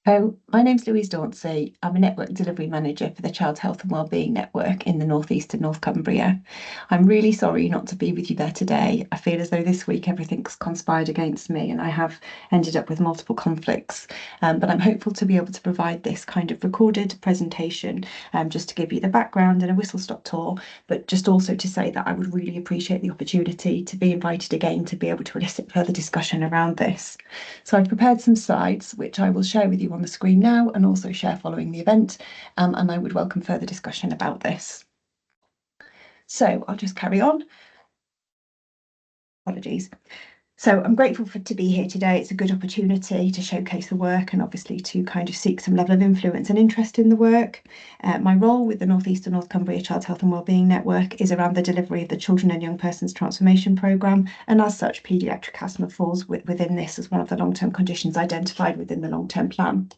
My name's Louise Dauncey. I'm a Network Delivery Manager for the Child Health and Wellbeing Network in the North East and North Cumbria. I'm really sorry not to be with you there today. I feel as though this week everything's conspired against me and I have ended up with multiple conflicts. But I'm hopeful to be able to provide this kind of recorded presentation just to give you the background and a whistle-stop tour, but just also to say that I would really appreciate the opportunity to be invited again to be able to elicit further discussion around this. So I've prepared some slides, which I will share with you on the screen now and also share following the event, and I would welcome further discussion about this. So I'll just carry on. Apologies. So I'm grateful to be here today. It's a good opportunity to showcase the work and obviously to kind of seek some level of influence and interest in the work. My role with the North East and North Cumbria Child Health and Wellbeing Network is around the delivery of the Children and Young Persons Transformation Programme, and as such, paediatric asthma falls within this as one of the long-term conditions identified within the long-term plan.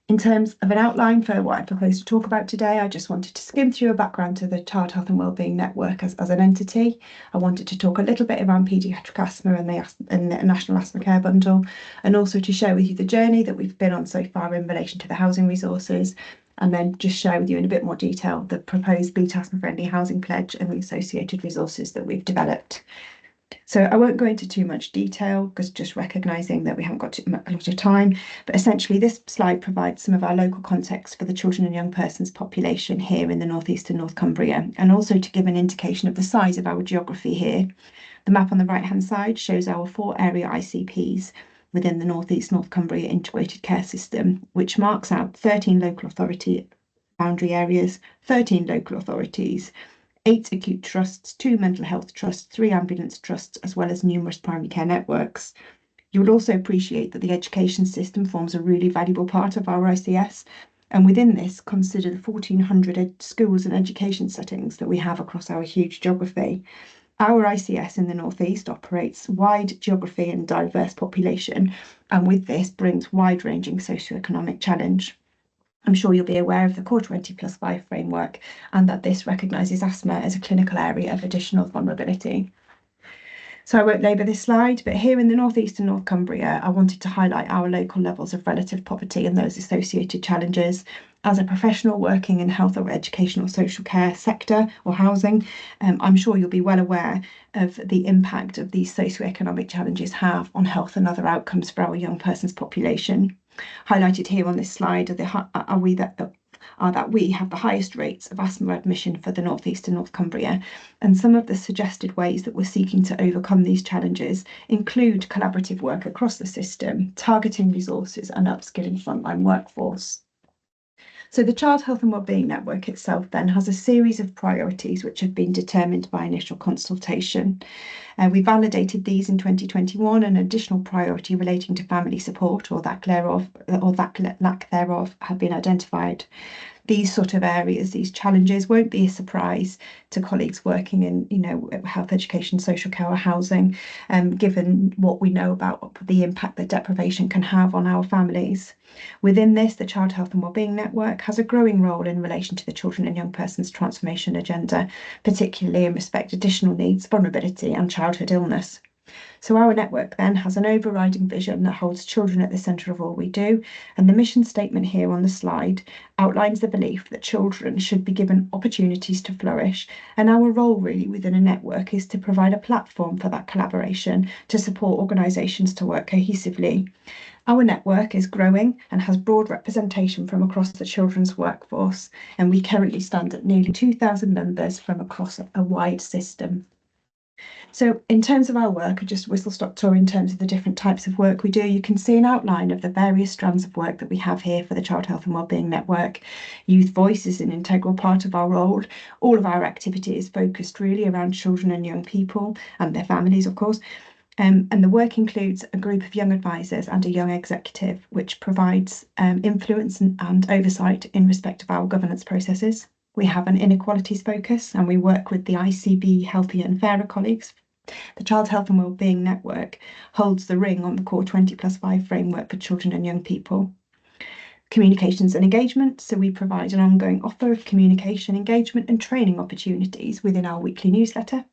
In terms of an outline for what I propose to talk about today, I just wanted to skim through a background to the Child Health and Wellbeing Network as an entity. I wanted to talk a little bit around paediatric asthma and the National Asthma Care Bundle, and also to share with you the journey that we've been on so far in relation to the housing resources, and then just share with you in a bit more detail the proposed Beat Asthma Friendly Housing Pledge and the associated resources that we've developed. So I won't go into too much detail because just recognising that we haven't got a lot of time, but essentially this slide provides some of our local context for the children and young persons population here in the North East and North Cumbria, and also to give an indication of the size of our geography here. The map on the right hand side shows our 4 area ICPs within the North East North Cumbria integrated care system, which marks out 13 local authority boundary areas, 13 local authorities, 8 acute trusts, 2 mental health trusts, 3 ambulance trusts, as well as numerous primary care networks. You will also appreciate that the education system forms a really valuable part of our ICS, and within this, consider the 1,400 schools and education settings that we have across our huge geography. Our ICS in the North East operates wide geography and diverse population, and with this brings wide-ranging socioeconomic challenge. I'm sure you'll be aware of the Core 20+5 framework and that this recognises asthma as a clinical area of additional vulnerability. So I won't labour this slide, but here in the North East and North Cumbria, I wanted to highlight our local levels of relative poverty and those associated challenges. As a professional working in health or education or social care sector or housing, I'm sure you'll be well aware of the impact of these socioeconomic challenges have on health and other outcomes for our young persons population. Highlighted here on this slide are that we have the highest rates of asthma admission for the North East and North Cumbria, and some of the suggested ways that we're seeking to overcome these challenges include collaborative work across the system, targeting resources and upskilling frontline workforce. So the Child Health and Wellbeing Network itself then has a series of priorities which have been determined by initial consultation. We validated these in 2021, an additional priority relating to family support or that lack thereof have been identified. These sort of areas, these challenges won't be a surprise to colleagues working in, health, education, social care or housing, given what we know about the impact that deprivation can have on our families. Within this, the Child Health and Wellbeing Network has a growing role in relation to the Children and Young Persons Transformation Agenda, particularly in respect to additional needs, vulnerability and childhood illness. So our network then has an overriding vision that holds children at the centre of all we do, and the mission statement here on the slide outlines the belief that children should be given opportunities to flourish, and our role really within a network is to provide a platform for that collaboration to support organisations to work cohesively. Our network is growing and has broad representation from across the children's workforce, and we currently stand at nearly 2,000 members from across a wide system. So in terms of our work, just whistle-stop tour in terms of the different types of work we do, you can see an outline of the various strands of work that we have here for the Child Health and Wellbeing Network. Youth voice is an integral part of our role. All of our activity is focused really around children and young people and their families, of course. And the work includes a group of young advisors and a young executive, which provides influence and oversight in respect of our governance processes. We have an inequalities focus and we work with the ICB Healthier and Fairer colleagues. The Child Health and Wellbeing Network holds the ring on the Core 20+5 framework for children and young people. Communications and engagement, so we provide an ongoing offer of communication, engagement and training opportunities within our weekly newsletter.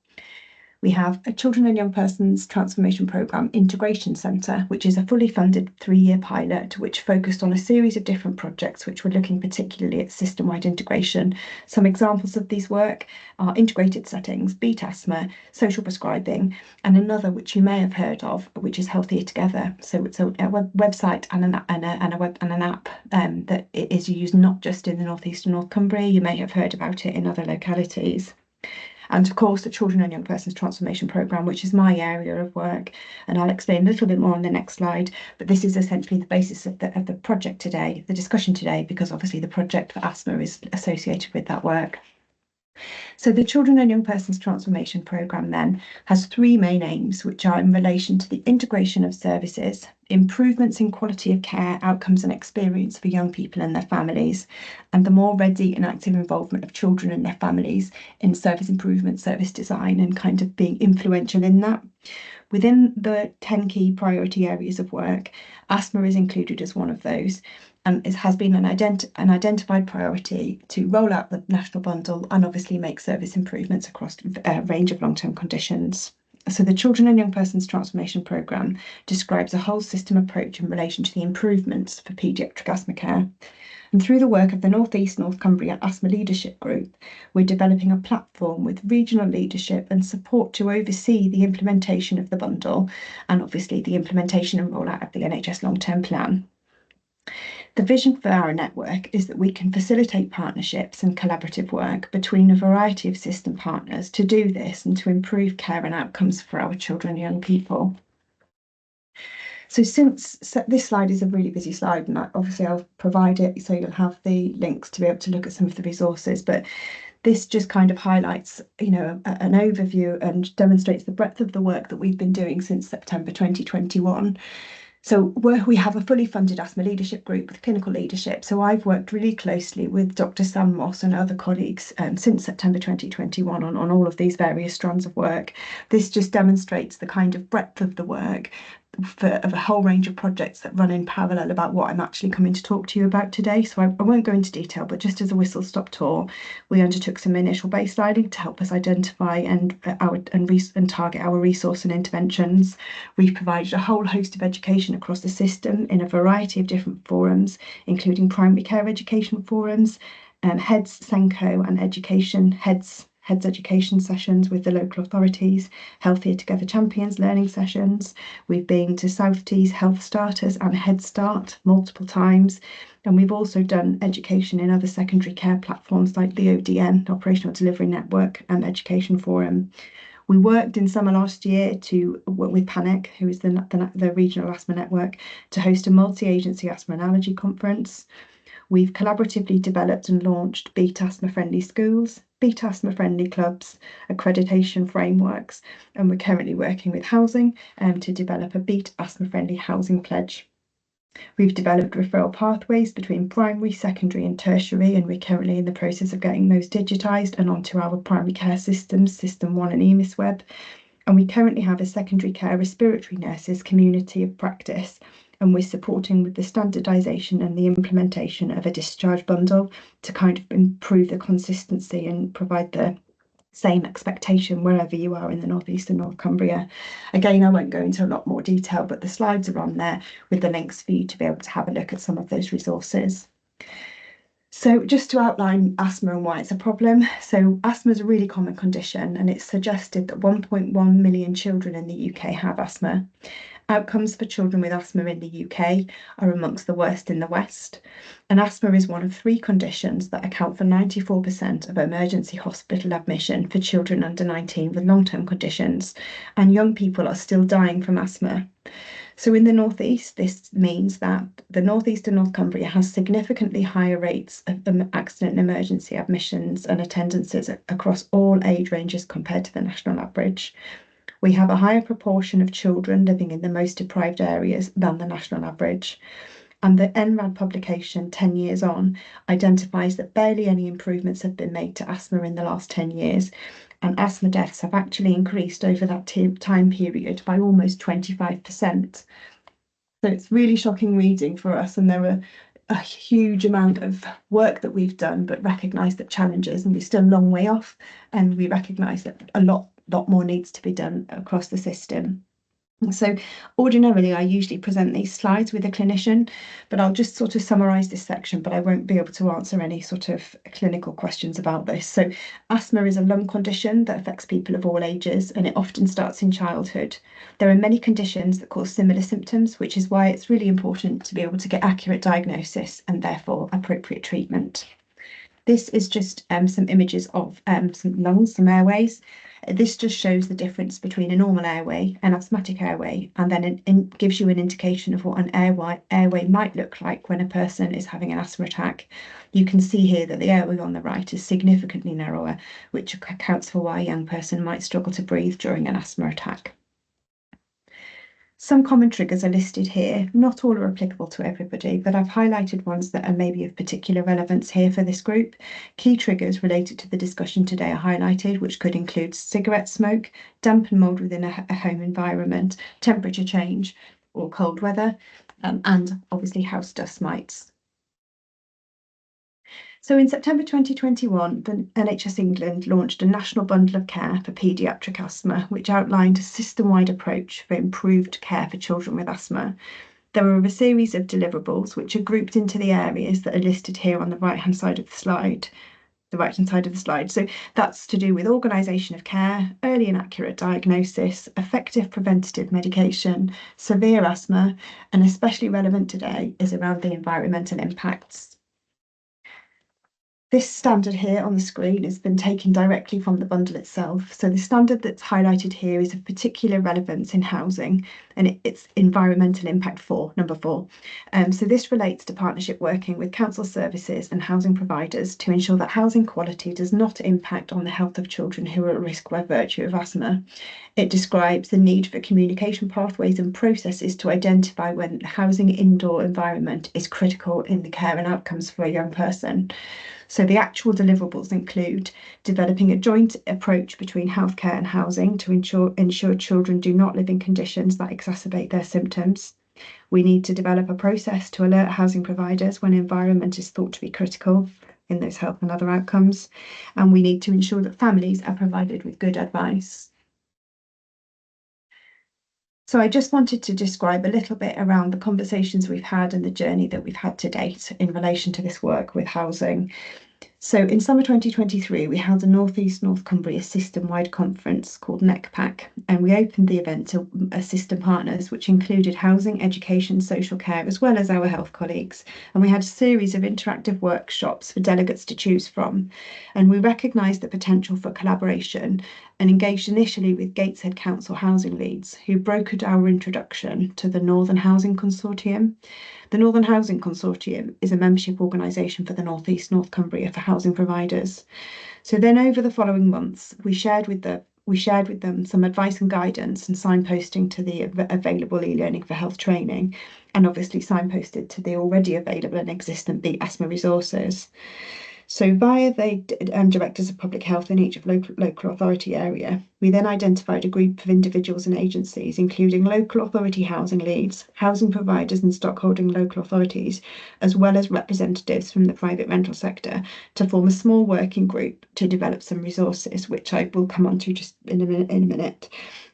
We have a Children and Young Persons Transformation Programme Integration Centre, which is a fully funded 3-year pilot which focused on a series of different projects which were looking particularly at system-wide integration. Some examples of these work are integrated settings, beat asthma, social prescribing, and another which you may have heard of, which is Healthier Together. So it's a website and an app that is used not just in the North East and North Cumbria. You may have heard about it in other localities. And of course, the Children and Young Persons Transformation Programme, which is my area of work, and I'll explain a little bit more on the next slide. But this is essentially the basis of the project today, the discussion today, because obviously the project for asthma is associated with that work. So the Children and Young Persons Transformation Programme then has 3 main aims, which are in relation to the integration of services, improvements in quality of care, outcomes and experience for young people and their families, and the more ready and active involvement of children and their families in service improvement, service design, and kind of being influential in that. Within the 10 key priority areas of work, asthma is included as one of those, and it has been an identified priority to roll out the national bundle and obviously make service improvements across a range of long-term conditions. So the Children and Young Persons Transformation Programme describes a whole system approach in relation to the improvements for paediatric asthma care. And through the work of the North East North Cumbria Asthma Leadership Group, we're developing a platform with regional leadership and support to oversee the implementation of the bundle and obviously the implementation and rollout of the NHS long-term plan. The vision for our network is that we can facilitate partnerships and collaborative work between a variety of system partners to do this and to improve care and outcomes for our children and young people. So this slide is a really busy slide, and obviously I'll provide it so you'll have the links to be able to look at some of the resources, but this just kind of highlights, an overview and demonstrates the breadth of the work that we've been doing since September 2021. So we have a fully funded asthma leadership group with clinical leadership. So I've worked really closely with Dr. Sam Moss and other colleagues since September 2021 on all of these various strands of work. This just demonstrates the kind of breadth of the work of a whole range of projects that run in parallel about what I'm actually coming to talk to you about today. So I won't go into detail, but just as a whistle-stop tour, we undertook some initial baselining to help us identify and target our resource and interventions. We've provided a whole host of education across the system in a variety of different forums, including primary care education forums, heads, Senko and education heads education sessions with the local authorities, Healthier Together Champions learning sessions. We've been to South Tees Health Starters and Head Start multiple times. And we've also done education in other secondary care platforms like the ODN, Operational Delivery Network, and Education Forum. We worked in summer last year to work with PANIC, who is the regional asthma network, to host a multi-agency asthma and allergy conference. We've collaboratively developed and launched Beat Asthma Friendly Schools, Beat Asthma Friendly Clubs, accreditation frameworks, and we're currently working with housing to develop a Beat Asthma Friendly Housing Pledge. We've developed referral pathways between primary, secondary and tertiary, and we're currently in the process of getting those digitised and onto our primary care systems, System 1 and EMIS-Web. And we currently have a secondary care respiratory nurses community of practice, and we're supporting with the standardisation and the implementation of a discharge bundle to kind of improve the consistency and provide the same expectation wherever you are in the North East and North Cumbria. Again, I won't go into a lot more detail, but the slides are on there with the links for you to be able to have a look at some of those resources. So just to outline asthma and why it's a problem. So asthma is a really common condition, and it's suggested that 1.1 million children in the UK have asthma. Outcomes for children with asthma in the UK are amongst the worst in the West, and asthma is one of 3 conditions that account for 94% of emergency hospital admission for children under 19 with long-term conditions, and young people are still dying from asthma. So in the North East, this means that the North East and North Cumbria has significantly higher rates of accident and emergency admissions and attendances across all age ranges compared to the national average. We have a higher proportion of children living in the most deprived areas than the national average. And the NRAD publication, 10 years on, identifies that barely any improvements have been made to asthma in the last 10 years. And asthma deaths have actually increased over that time period by almost 25%. So it's really shocking reading for us, and there are a huge amount of work that we've done, but recognise that challenges, and we're still a long way off, and we recognise that a lot lot more needs to be done across the system. So ordinarily, I usually present these slides with a clinician, but I'll just sort of summarise this section, but I won't be able to answer any sort of clinical questions about this. So asthma is a lung condition that affects people of all ages, and it often starts in childhood. There are many conditions that cause similar symptoms, which is why it's really important to be able to get accurate diagnosis and therefore appropriate treatment. This is just some images of some lungs, some airways. This just shows the difference between a normal airway and asthmatic airway, and then it gives you an indication of what an airway might look like when a person is having an asthma attack. You can see here that the airway on the right is significantly narrower, which accounts for why a young person might struggle to breathe during an asthma attack. Some common triggers are listed here. Not all are applicable to everybody, but I've highlighted ones that are maybe of particular relevance here for this group. Key triggers related to the discussion today are highlighted, which could include cigarette smoke, damp and mould within a home environment, temperature change or cold weather, and obviously house dust mites. So in September 2021, the NHS England launched a national bundle of care for paediatric asthma, which outlined a system-wide approach for improved care for children with asthma. There are a series of deliverables which are grouped into the areas that are listed here on the right-hand side of the slide. So that's to do with organisation of care, early and accurate diagnosis, effective preventative medication, severe asthma, and especially relevant today is around the environmental impacts. This standard here on the screen has been taken directly from the bundle itself. So the standard that's highlighted here is of particular relevance in housing, and it's environmental impact 4, number 4. So this relates to partnership working with council services and housing providers to ensure that housing quality does not impact on the health of children who are at risk by virtue of asthma. It describes the need for communication pathways and processes to identify when the housing indoor environment is critical in the care and outcomes for a young person. So the actual deliverables include developing a joint approach between healthcare and housing to ensure children do not live in conditions that exacerbate their symptoms. We need to develop a process to alert housing providers when environment is thought to be critical in those health and other outcomes. And we need to ensure that families are provided with good advice. So I just wanted to describe a little bit around the conversations we've had and the journey that we've had to date in relation to this work with housing. So in summer 2023, we held a North East North Cumbria system-wide conference called NECPAC, and we opened the event to system partners, which included housing, education, social care, as well as our health colleagues. And we had a series of interactive workshops for delegates to choose from. And we recognised the potential for collaboration and engaged initially with Gateshead Council housing leads, who brokered our introduction to the Northern Housing Consortium. The Northern Housing Consortium is a membership organisation for the North East North Cumbria for housing providers. So then over the following months, we shared with them some advice and guidance and signposting to the available e-learning for health training, and obviously signposted to the already available and existent Beat Asthma resources. So via the directors of public health in each of local authority area, we then identified a group of individuals and agencies, including local authority housing leads, housing providers and stockholding local authorities, as well as representatives from the private rental sector, to form a small working group to develop some resources, which I will come on to just in a minute.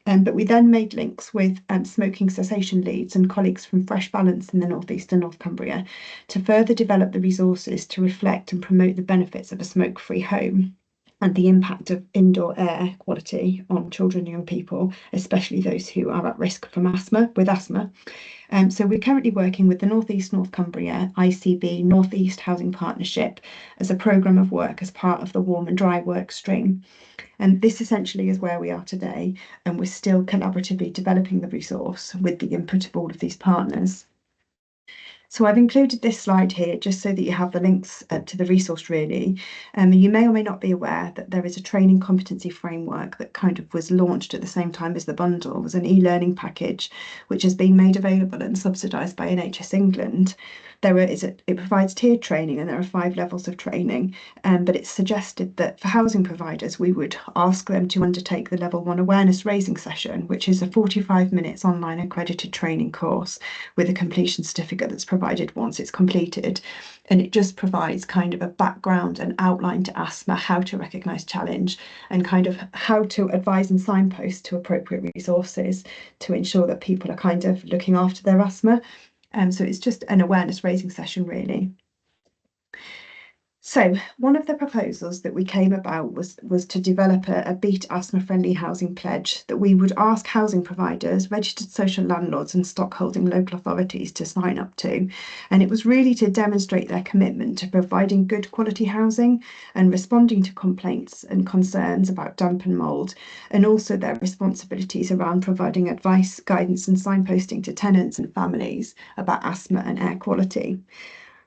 But we then made links with smoking cessation leads and colleagues from Fresh Balance in the North East and North Cumbria to further develop the resources to reflect and promote the benefits of a smoke-free home and the impact of indoor air quality on children and young people, especially those who are at risk from asthma. So we're currently working with the North East North Cumbria ICB North East Housing Partnership as a programme of work as part of the Warm and Dry work stream. And this essentially is where we are today, and we're still collaboratively developing the resource with the input of all of these partners. So I've included this slide here just so that you have the links to the resource really. You may or may not be aware that there is a training competency framework that kind of was launched at the same time as the bundle. It was an e-learning package which has been made available and subsidised by NHS England. It provides tiered training, and there are 5 levels of training, but it's suggested that for housing providers we would ask them to undertake the level 1 awareness raising session, which is a 45 minutes online accredited training course with a completion certificate that's provided provided once it's completed, and it just provides kind of a background and outline to asthma, how to recognise challenge, and kind of how to advise and signpost to appropriate resources to ensure that people are kind of looking after their asthma. So it's just an awareness raising session, really. So one of the proposals that we came about was to develop a Beat Asthma Friendly Housing Pledge that we would ask housing providers, registered social landlords and stockholding local authorities to sign up to. And it was really to demonstrate their commitment to providing good quality housing and responding to complaints and concerns about damp and mould, and also their responsibilities around providing advice, guidance and signposting to tenants and families about asthma and air quality.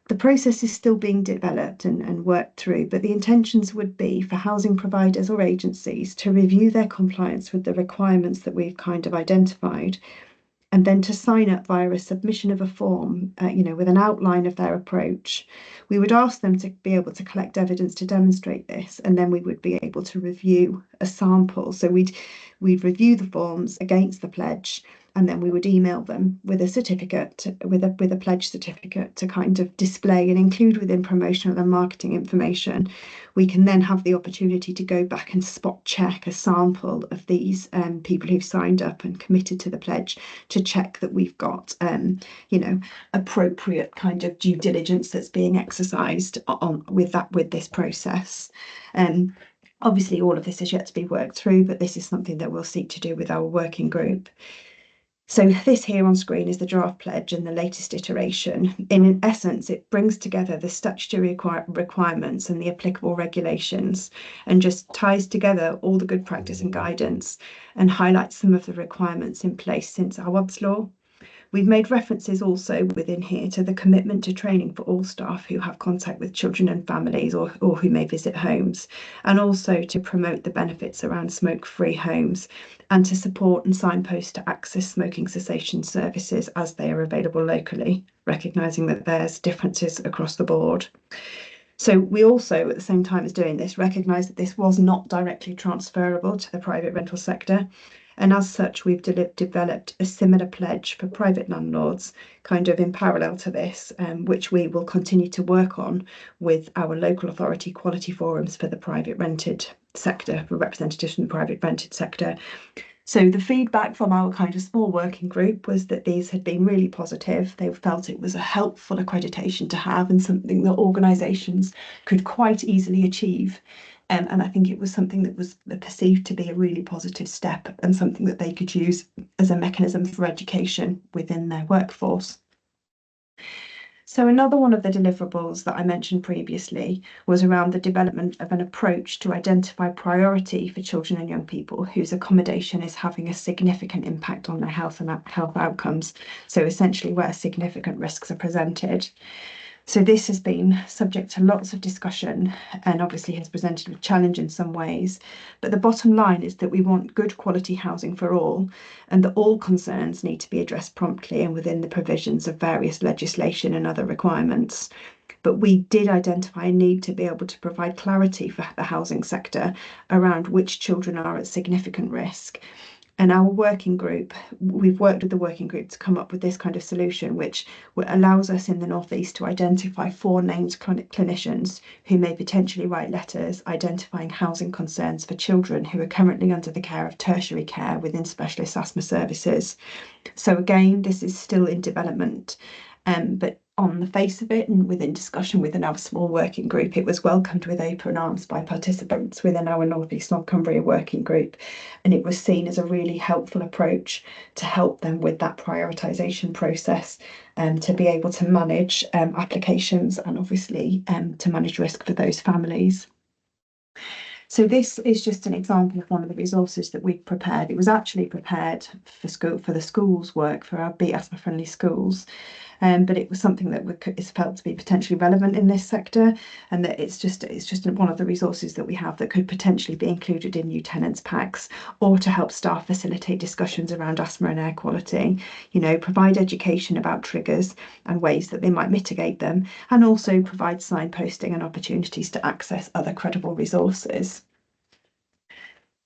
The process is still being developed and worked through, but the intentions would be for housing providers or agencies to review their compliance with the requirements that we've kind of identified, and then to sign up via a submission of a form, with an outline of their approach. We would ask them to be able to collect evidence to demonstrate this, and then we would be able to review a sample. So we'd review the forms against the pledge, and then we would email them with a certificate, with a pledge certificate to kind of display and include within promotional and marketing information. We can then have the opportunity to go back and spot check a sample of these people who've signed up and committed to the pledge to check that we've got, appropriate kind of due diligence that's being exercised on with this process. Obviously, all of this is yet to be worked through, but this is something that we'll seek to do with our working group. So this here on screen is the draft pledge and the latest iteration. In essence, it brings together the statutory requirements and the applicable regulations, and just ties together all the good practice and guidance, and highlights some of the requirements in place since Awad's law. We've made references also within here to the commitment to training for all staff who have contact with children and families or who may visit homes, and also to promote the benefits around smoke-free homes, and to support and signpost to access smoking cessation services as they are available locally, recognising that there's differences across the board. So we also, at the same time as doing this, recognise that this was not directly transferable to the private rental sector. And as such, we've developed a similar pledge for private landlords, kind of in parallel to this, which we will continue to work on with our local authority quality forums for the private rented sector, for representatives from the private rented sector. So the feedback from our kind of small working group was that these had been really positive. They felt it was a helpful accreditation to have and something that organisations could quite easily achieve. And I think it was something that was perceived to be a really positive step and something that they could use as a mechanism for education within their workforce. So another one of the deliverables that I mentioned previously was around the development of an approach to identify priority for children and young people whose accommodation is having a significant impact on their health and health outcomes. So essentially where significant risks are presented. So this has been subject to lots of discussion and obviously has presented with challenge in some ways. But the bottom line is that we want good quality housing for all, and that all concerns need to be addressed promptly and within the provisions of various legislation and other requirements. But we did identify a need to be able to provide clarity for the housing sector around which children are at significant risk. And our working group, we've worked with the working group to come up with this kind of solution, which allows us in the North East to identify 4 named clinicians who may potentially write letters identifying housing concerns for children who are currently under the care of tertiary care within specialist asthma services. So again, this is still in development, but on the face of it and within discussion within our small working group, it was welcomed with open arms by participants within our North East North Cumbria working group, and it was seen as a really helpful approach to help them with that prioritisation process, to be able to manage applications and obviously to manage risk for those families. So this is just an example of one of the resources that we've prepared. It was actually prepared for the schools work, for our Be Asthma Friendly Schools, but it was something that is felt to be potentially relevant in this sector, and that it's just one of the resources that we have that could potentially be included in new tenants packs, or to help staff facilitate discussions around asthma and air quality, provide education about triggers and ways that they might mitigate them, and also provide signposting and opportunities to access other credible resources.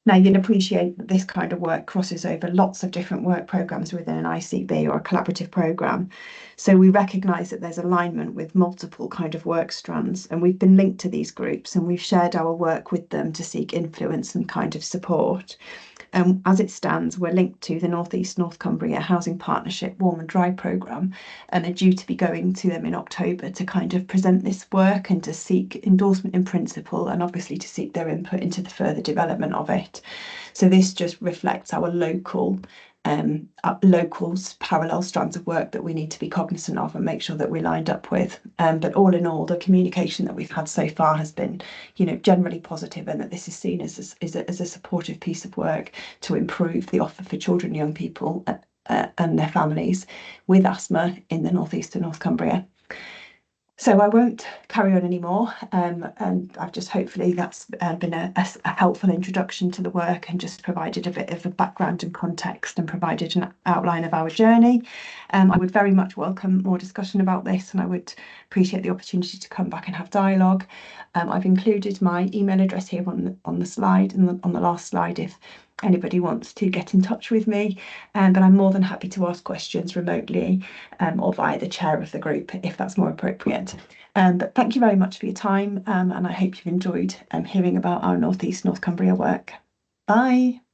Now, you'll appreciate that this kind of work crosses over lots of different work programmes within an ICB or a collaborative programme. So we recognise that there's alignment with multiple kind of work strands, and we've been linked to these groups and we've shared our work with them to seek influence and kind of support. As it stands, we're linked to the North East North Cumbria Housing Partnership Warm and Dry programme and are due to be going to them in October to kind of present this work and to seek endorsement in principle and obviously to seek their input into the further development of it. So this just reflects our locals parallel strands of work that we need to be cognizant of and make sure that we're lined up with. But all in all, the communication that we've had so far has been, generally positive, and that this is seen as a supportive piece of work to improve the offer for children and young people and their families with asthma in the North East and North Cumbria. So I won't carry on anymore, and I've just hopefully that's been a helpful introduction to the work and just provided a bit of a background and context and provided an outline of our journey. I would very much welcome more discussion about this, and I would appreciate the opportunity to come back and have dialogue. I've included my email address here on the slide and on the last slide if anybody wants to get in touch with me, but I'm more than happy to ask questions remotely or via the chair of the group if that's more appropriate. But thank you very much for your time, and I hope you've enjoyed hearing about our North East North Cumbria work. Bye.